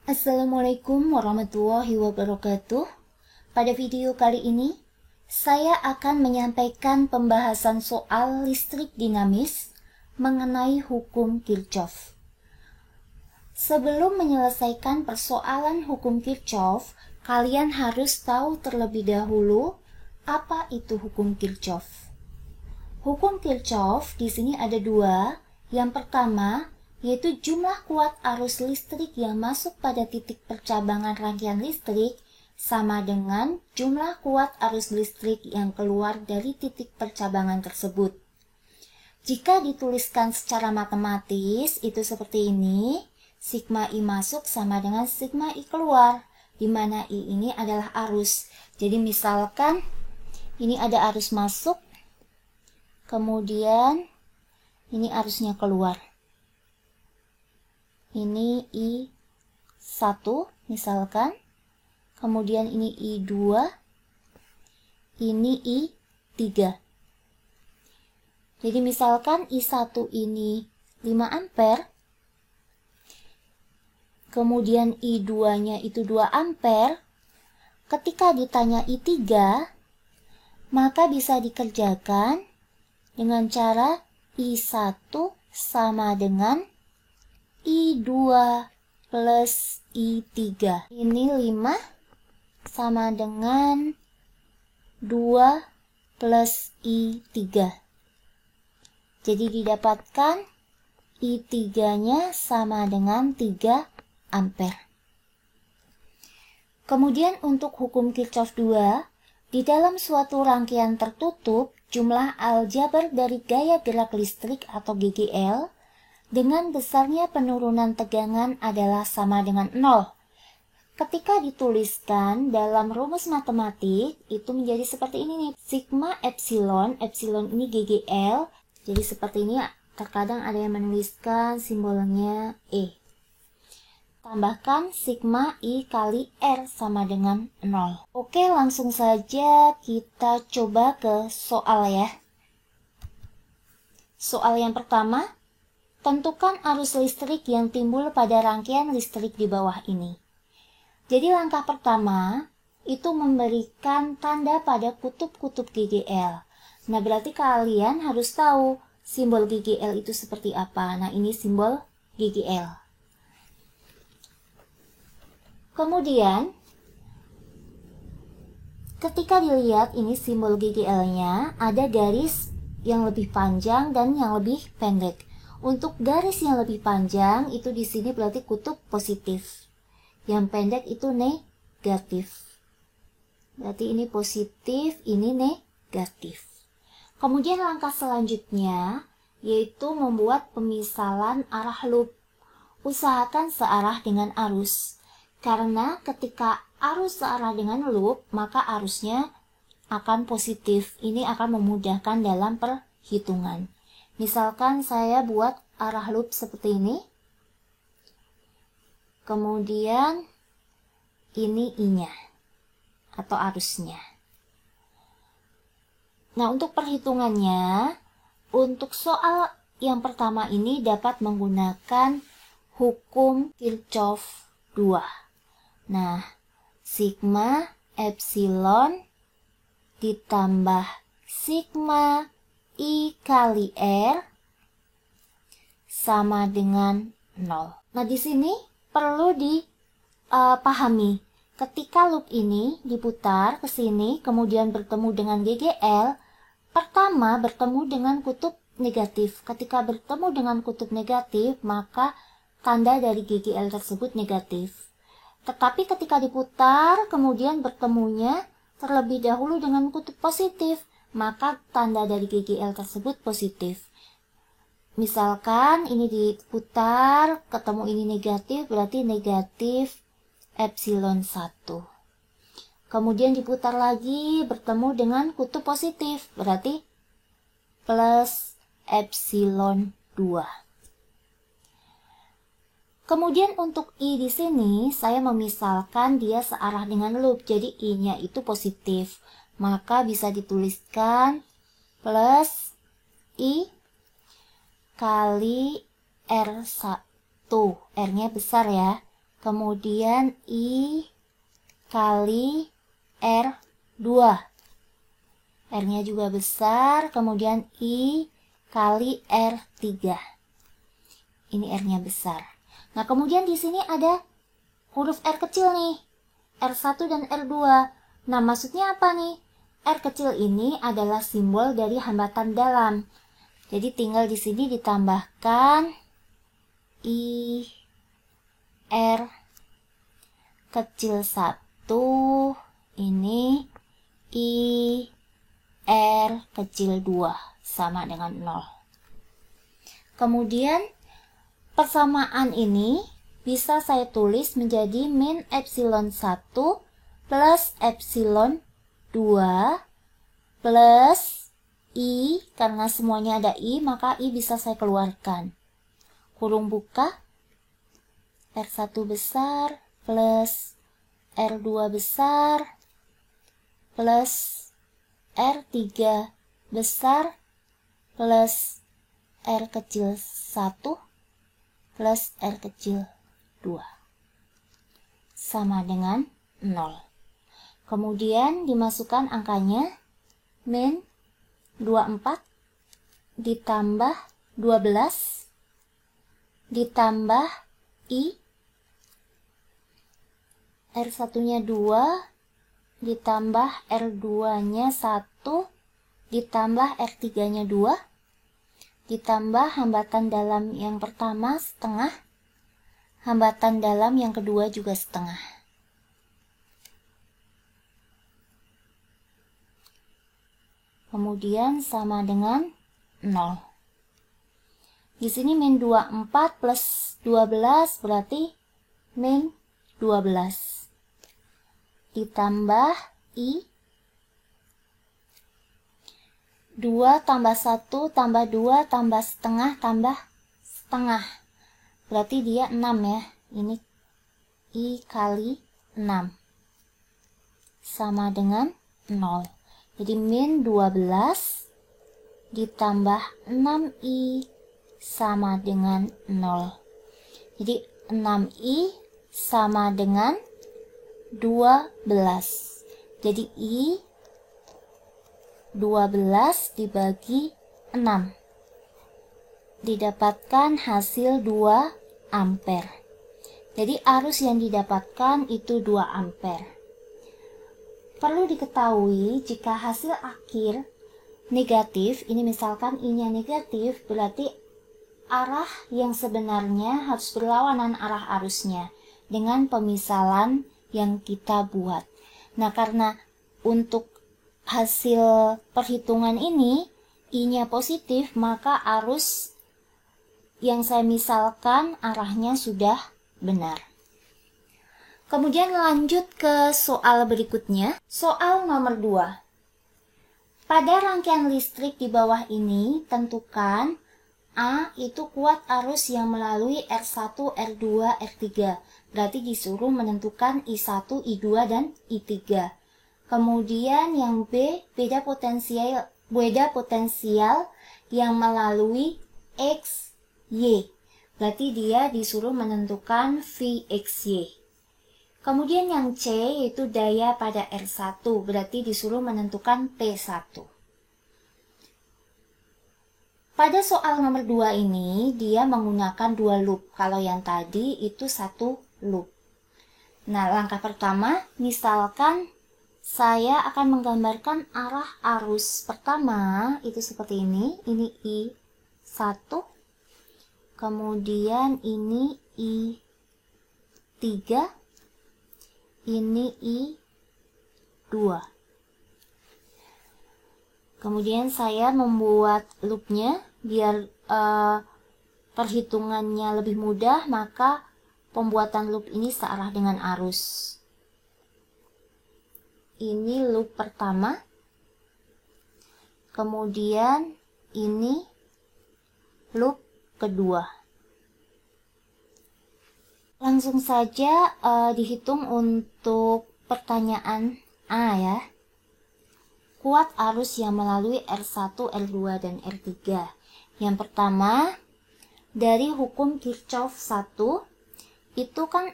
Assalamualaikum warahmatullahi wabarakatuh. Pada video kali ini, saya akan menyampaikan pembahasan soal listrik dinamis mengenai hukum Kirchhoff. Sebelum menyelesaikan persoalan hukum Kirchhoff, kalian harus tahu terlebih dahulu apa itu hukum Kirchhoff. Hukum Kirchhoff di sini ada dua. Yang pertama, yaitu jumlah kuat arus listrik yang masuk pada titik percabangan rangkaian listrik sama dengan jumlah kuat arus listrik yang keluar dari titik percabangan tersebut. Jika dituliskan secara matematis, itu seperti ini. Sigma I masuk sama dengan sigma I keluar, di mana I ini adalah arus. Jadi misalkan ini ada arus masuk, kemudian ini arusnya keluar. Ini I1 misalkan, kemudian ini I2, ini I3. Jadi misalkan I1 ini 5 ampere, kemudian I2-nya itu 2 ampere, ketika ditanya I3, maka bisa dikerjakan dengan cara I1 sama dengan I2 plus I3. Ini 5 sama dengan 2 plus I3. Jadi didapatkan I3-nya sama dengan 3 ampere. Kemudian untuk hukum Kirchhoff 2, di dalam suatu rangkaian tertutup, jumlah aljabar dari gaya gerak listrik atau GGL dengan besarnya penurunan tegangan adalah sama dengan 0. Ketika dituliskan dalam rumus matematik, itu menjadi seperti ini nih. Sigma epsilon, epsilon ini GGL, jadi seperti ini. Terkadang ada yang menuliskan simbolnya E. Tambahkan sigma I kali R sama dengan 0. Oke, langsung saja kita coba ke soal ya. Soal yang pertama, tentukan arus listrik yang timbul pada rangkaian listrik di bawah ini. Jadi langkah pertama itu memberikan tanda pada kutub-kutub GGL. Nah, berarti kalian harus tahu simbol GGL itu seperti apa. Nah, ini simbol GGL. Kemudian, ketika dilihat ini simbol GGL-nya, ada garis yang lebih panjang dan yang lebih pendek. Untuk garis yang lebih panjang itu di sini berarti kutub positif. Yang pendek itu negatif. Berarti ini positif, ini negatif. Kemudian langkah selanjutnya yaitu membuat pemisalan arah loop. Usahakan searah dengan arus. Karena ketika arus searah dengan loop, maka arusnya akan positif. Ini akan memudahkan dalam perhitungan. Misalkan saya buat arah loop seperti ini. Kemudian ini I-nya atau arusnya. Nah, untuk perhitungannya, untuk soal yang pertama ini dapat menggunakan hukum Kirchhoff 2. Nah, sigma epsilon ditambah sigma I kali R sama dengan 0. Nah, di sini perlu dipahami. Ketika loop ini diputar ke sini, kemudian bertemu dengan GGL, pertama bertemu dengan kutub negatif. Ketika bertemu dengan kutub negatif, maka tanda dari GGL tersebut negatif. Tetapi ketika diputar, kemudian bertemunya terlebih dahulu dengan kutub positif, maka tanda dari GGL tersebut positif. Misalkan ini diputar, ketemu ini negatif, berarti negatif epsilon 1. Kemudian diputar lagi, bertemu dengan kutub positif, berarti plus epsilon 2. Kemudian untuk I di sini, saya memisalkan dia searah dengan loop, jadi I-nya itu positif. Maka bisa dituliskan plus I kali R1. R-nya besar ya. kemudian I kali R2. R-nya juga besar, kemudian I kali R3. Ini R-nya besar. Nah, kemudian di sini ada huruf R kecil nih, R1 dan R2. Nah, maksudnya apa nih? R kecil ini adalah simbol dari hambatan dalam. Jadi tinggal di sini ditambahkan I R kecil 1, ini I R kecil 2 sama dengan 0. Kemudian persamaan ini bisa saya tulis menjadi min epsilon 1 plus epsilon 2 plus I, karena semuanya ada I, maka I bisa saya keluarkan. Kurung buka, R1 besar plus R2 besar plus R3 besar plus R kecil 1 plus R kecil 2 sama dengan 0. Kemudian dimasukkan angkanya min 24 ditambah 12 ditambah I, R1-nya 2 ditambah R2-nya 1 ditambah R3-nya 2 ditambah hambatan dalam yang pertama setengah, hambatan dalam yang kedua juga setengah. Kemudian sama dengan 0. Di sini min 24 plus 12 berarti min 12. Ditambah I, 2 tambah 1 tambah 2 tambah setengah, berarti dia 6 ya. Ini I kali 6 sama dengan 0. Jadi min 12 ditambah 6I sama dengan 0. Jadi 6I sama dengan 12. Jadi I 12 dibagi 6. Didapatkan hasil 2 ampere. Jadi arus yang didapatkan itu 2 ampere. Perlu diketahui jika hasil akhir negatif, ini misalkan I-nya negatif, berarti arah yang sebenarnya harus berlawanan arah arusnya dengan pemisalan yang kita buat. Nah, karena untuk hasil perhitungan ini I-nya positif, maka arus yang saya misalkan arahnya sudah benar. Kemudian lanjut ke soal berikutnya. Soal nomor 2. Pada rangkaian listrik di bawah ini, tentukan A itu kuat arus yang melalui R1, R2, R3. Berarti disuruh menentukan I1, I2, dan I3. Kemudian yang B, beda potensial yang melalui X, Y. Berarti dia disuruh menentukan VXY. Kemudian yang C yaitu daya pada R1, berarti disuruh menentukan P1. Pada soal nomor 2 ini, dia menggunakan 2 loop. Kalau yang tadi itu 1 loop. Nah, langkah pertama, misalkan saya akan menggambarkan arah arus pertama, itu seperti ini I1, kemudian ini I3, ini I2. Kemudian saya membuat loopnya biar perhitungannya lebih mudah, maka pembuatan loop ini searah dengan arus. Ini loop pertama. Kemudian ini loop kedua. Langsung saja dihitung untuk pertanyaan A ya. Kuat arus yang melalui R1, R2, dan R3. Yang pertama, dari hukum Kirchhoff 1, itu kan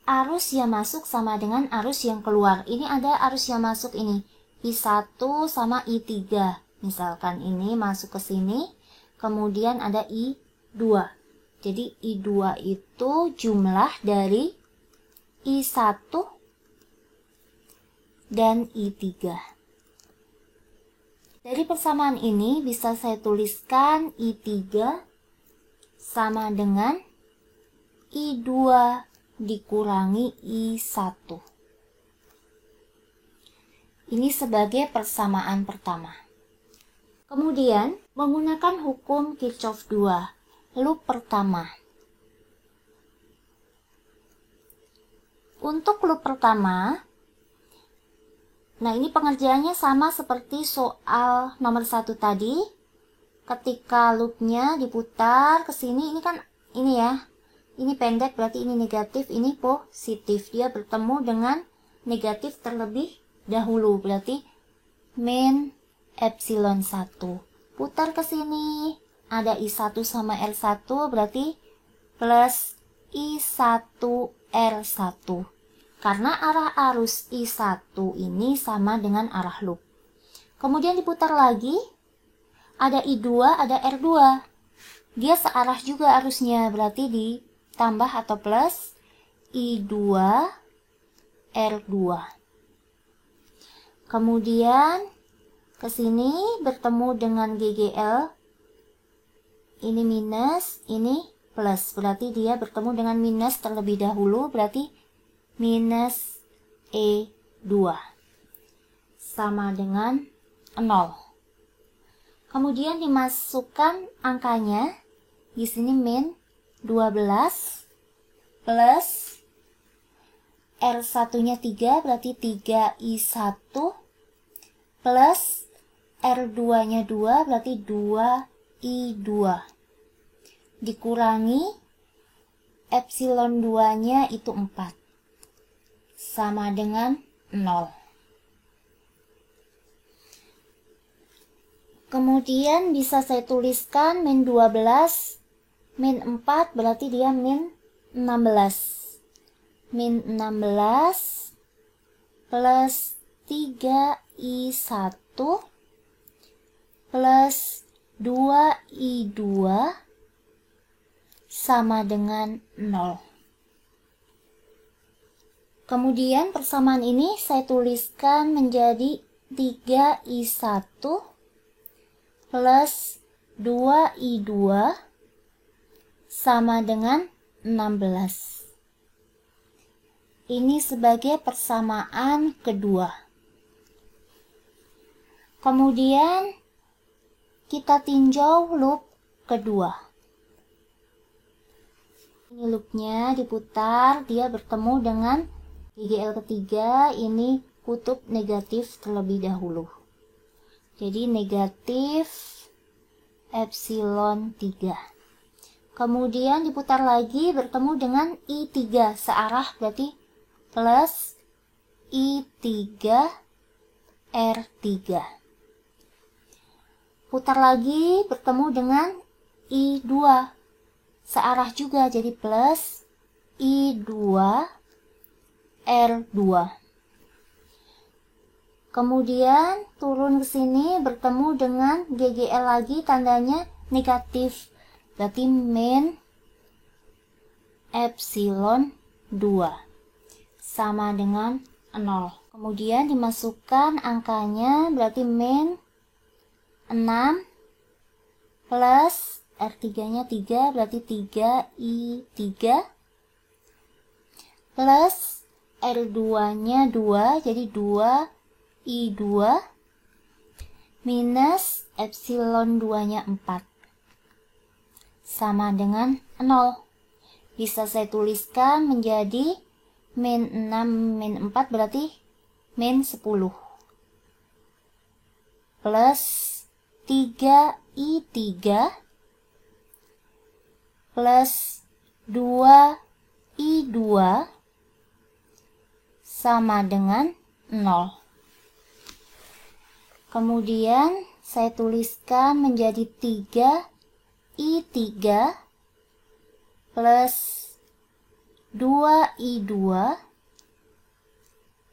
arus yang masuk sama dengan arus yang keluar. Ini ada arus yang masuk ini, I1 sama I3. Misalkan ini masuk ke sini, kemudian ada I2. Jadi I2 itu jumlah dari I1 dan I3. Dari persamaan ini bisa saya tuliskan I3 sama dengan I2 dikurangi I1. Ini sebagai persamaan pertama. Kemudian, menggunakan hukum Kirchhoff 2, loop pertama. Untuk loop pertama, nah ini pengerjaannya sama seperti soal nomor 1 tadi. Ketika loopnya diputar ke sini, ini kan ini ya. Ini pendek berarti ini negatif, ini positif. Dia bertemu dengan negatif terlebih dahulu, berarti min epsilon 1. Putar ke sini, ada I1 sama R1, berarti plus I1 R1. Karena arah arus I1 ini sama dengan arah loop. Kemudian diputar lagi, ada I2, ada R2. Dia searah juga arusnya, berarti ditambah atau plus I2 R2. Kemudian ke sini bertemu dengan GGL. Ini minus, ini plus. Berarti dia bertemu dengan minus terlebih dahulu, berarti minus E2 sama dengan 0. Kemudian dimasukkan angkanya. Di sini min 12 plus R1-nya 3, berarti 3I1 plus R2-nya 2, berarti 2I2 dikurangi epsilon 2-nya itu 4 sama dengan 0. Kemudian bisa saya tuliskan min 12 min 4 berarti dia min 16. Min 16 plus 3I1 plus 2I2 sama dengan 0. Kemudian persamaan ini saya tuliskan menjadi 3I1 plus 2I2 sama dengan 16. Ini sebagai persamaan kedua. Kemudian kita tinjau loop kedua. Ini loopnya diputar, dia bertemu dengan GGL ketiga, ini kutub negatif terlebih dahulu. Jadi negatif epsilon 3. Kemudian diputar lagi bertemu dengan I3 searah, berarti plus I3 R3. Putar lagi bertemu dengan I2 searah juga, jadi plus I2 R2. Kemudian turun ke sini bertemu dengan GGL lagi, tandanya negatif. Berarti min epsilon 2 sama dengan 0. Kemudian dimasukkan angkanya, berarti min 6 plus R3-nya 3, berarti 3I3 plus R2-nya 2, jadi 2I2 minus epsilon 2-nya 4 sama dengan 0. Bisa saya tuliskan menjadi min 6 min 4 berarti min 10 plus 3I3 plus 2I2 sama dengan 0. Kemudian saya tuliskan menjadi 3I3 plus 2I2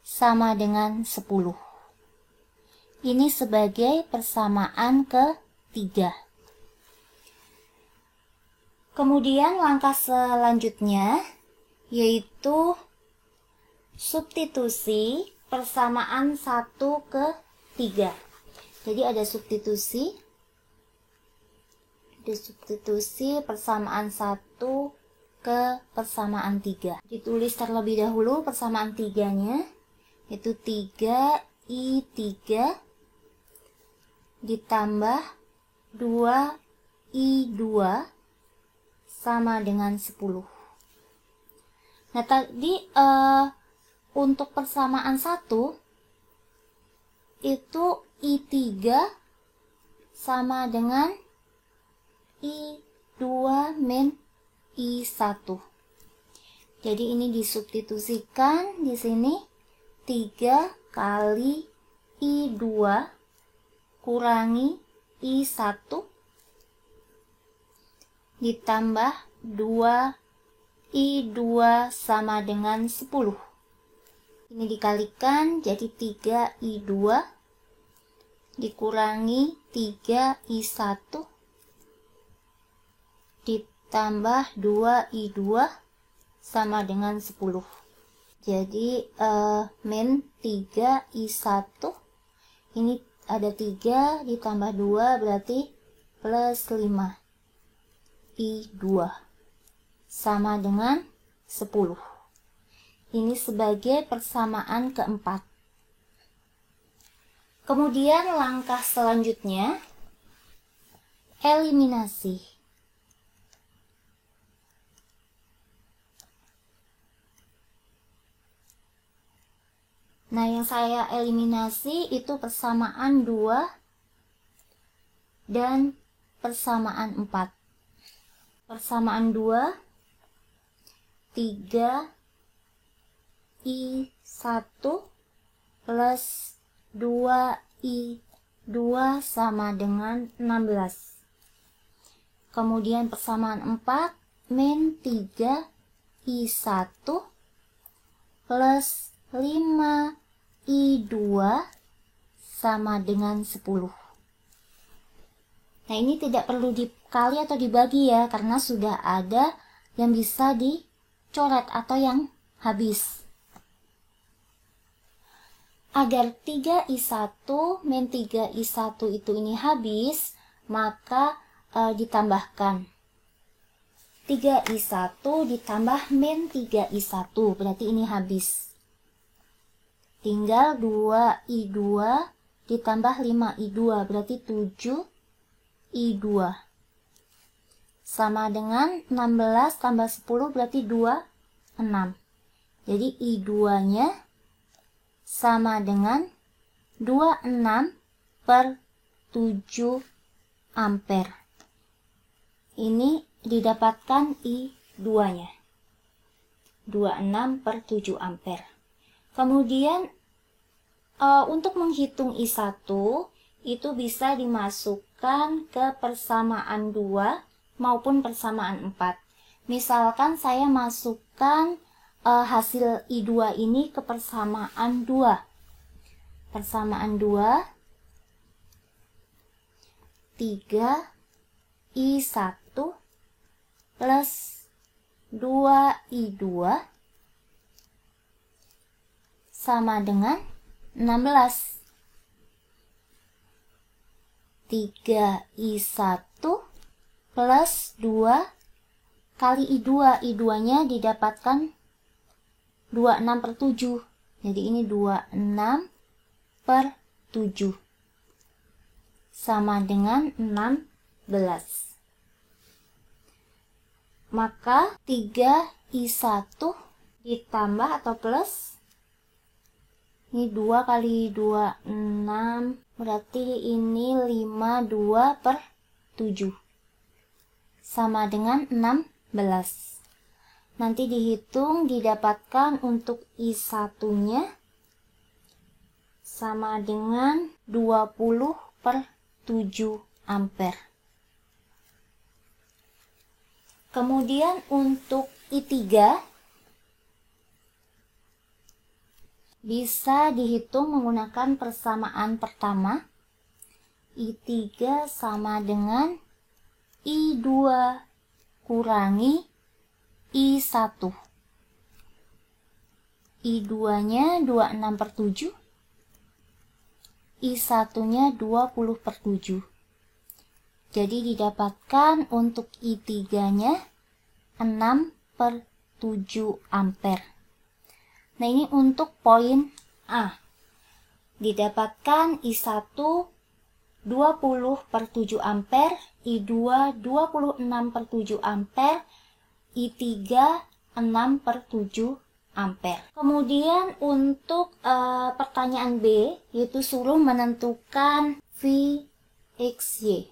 sama dengan 10. Ini sebagai persamaan ketiga. Kemudian langkah selanjutnya yaitu substitusi persamaan 1 ke 3. Jadi ada substitusi persamaan 1 ke persamaan 3. Ditulis terlebih dahulu persamaan 3-nya, yaitu 3I3 ditambah 2I2 sama dengan 10. Nah, tadi untuk persamaan 1 itu I3 sama dengan I2 min I1. Jadi ini disubstitusikan di sini 3 kali I2 kurangi I1 ditambah 2I2 sama dengan 10. Ini dikalikan jadi 3I2 dikurangi 3I1 ditambah 2I2 sama dengan 10. Jadi min 3I1, ini ada 3 ditambah 2 berarti plus 5I2 sama dengan 10. Ini sebagai persamaan keempat. Kemudian langkah selanjutnya eliminasi. Nah, yang saya eliminasi itu persamaan 2 dan persamaan 4. Persamaan 2, 3I1 plus 2I2 sama dengan 16. Kemudian persamaan 4, min 3I1 plus 5I2 sama dengan 10. Nah, ini tidak perlu dikali atau dibagi ya, karena sudah ada yang bisa dicoret atau yang habis. Agar 3I1 min 3I1 itu ini habis, maka ditambahkan 3I1 ditambah min 3I1, berarti ini habis. Tinggal 2I2 ditambah 5I2, berarti 7I2. Sama dengan 16 tambah 10 berarti 26. Jadi I2-nya sama dengan 26 per 7 ampere. Ini didapatkan I2-nya. 26 per 7 ampere. Kemudian untuk menghitung I1 itu bisa dimasukkan ke persamaan 2 maupun persamaan 4. Misalkan saya masukkan hasil I2 ini ke persamaan 2. Persamaan 2, 3I1 plus 2I2 sama dengan 16. 3I1 plus 2 kali I2. I2-nya didapatkan 26 per 7. Jadi ini 26 per 7. Sama dengan 16. Maka 3I1 ditambah atau plus, ini 2 kali 2, 6. Berarti ini 52 per 7. Sama dengan 16. Nanti dihitung, didapatkan untuk I1-nya sama dengan 20 per 7 ampere. Kemudian untuk I3 Bisa dihitung menggunakan persamaan pertama. I3 sama dengan I2 kurangi I1. I2-nya 26/7. I1-nya 20/7. Jadi didapatkan untuk I3-nya 6/7 ampere. Nah, ini untuk poin A. Didapatkan I1 20/7 ampere, I2 26/7 ampere, I3 6/7 ampere. Kemudian untuk pertanyaan B, yaitu suruh menentukan VXY.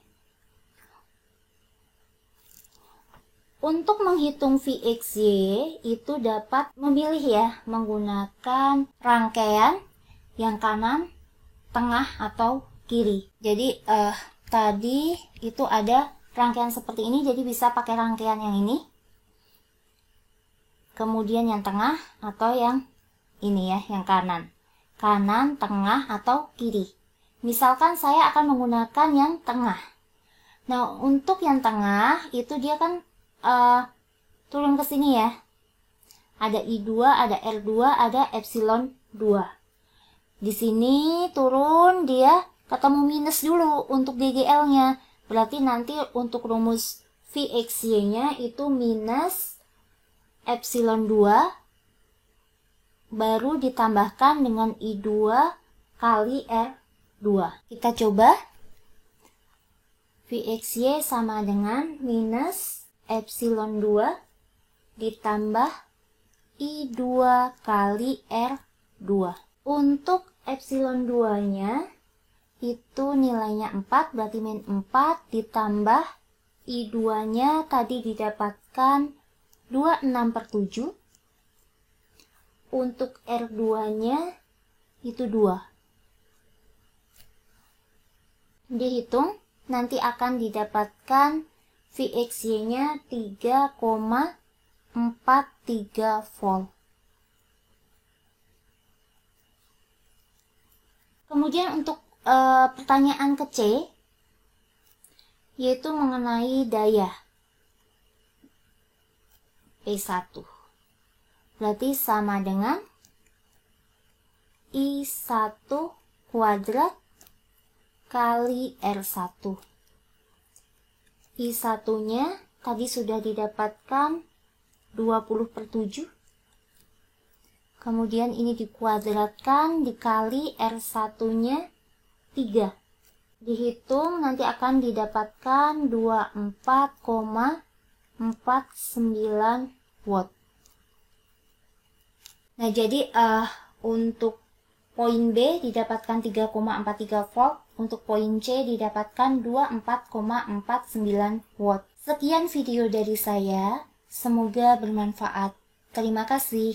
Untuk menghitung VXY itu dapat memilih ya, menggunakan rangkaian yang kanan, tengah, atau kiri. Jadi tadi itu ada rangkaian seperti ini, jadi bisa pakai rangkaian yang ini. Kemudian yang tengah atau yang ini ya, yang kanan. Kanan, tengah, atau kiri. Misalkan saya akan menggunakan yang tengah. Nah, untuk yang tengah itu dia kan turun ke sini ya. Ada I2, ada R2, ada epsilon 2. Di sini turun dia ketemu minus dulu untuk GGL-nya. Berarti nanti untuk rumus VXY-nya itu minus epsilon 2 baru ditambahkan dengan I2 kali R2. Kita coba. VXY sama dengan minus epsilon 2 ditambah I2 kali R2. Untuk epsilon 2-nya itu nilainya 4, berarti min 4 ditambah I2-nya tadi didapatkan 26/7. Untuk R2-nya itu 2. Dihitung, nanti akan didapatkan VXY-nya 3,43 volt. Kemudian untuk pertanyaan ke C, yaitu mengenai daya P1. Berarti sama dengan I1 kuadrat kali R1. I1-nya tadi sudah didapatkan 20/7. Kemudian ini dikuadratkan dikali R1-nya 3. Dihitung nanti akan didapatkan 24,49 watt. Nah, jadi untuk poin B didapatkan 3,43 volt, untuk poin C didapatkan 24,49 watt. Sekian video dari saya, semoga bermanfaat. Terima kasih.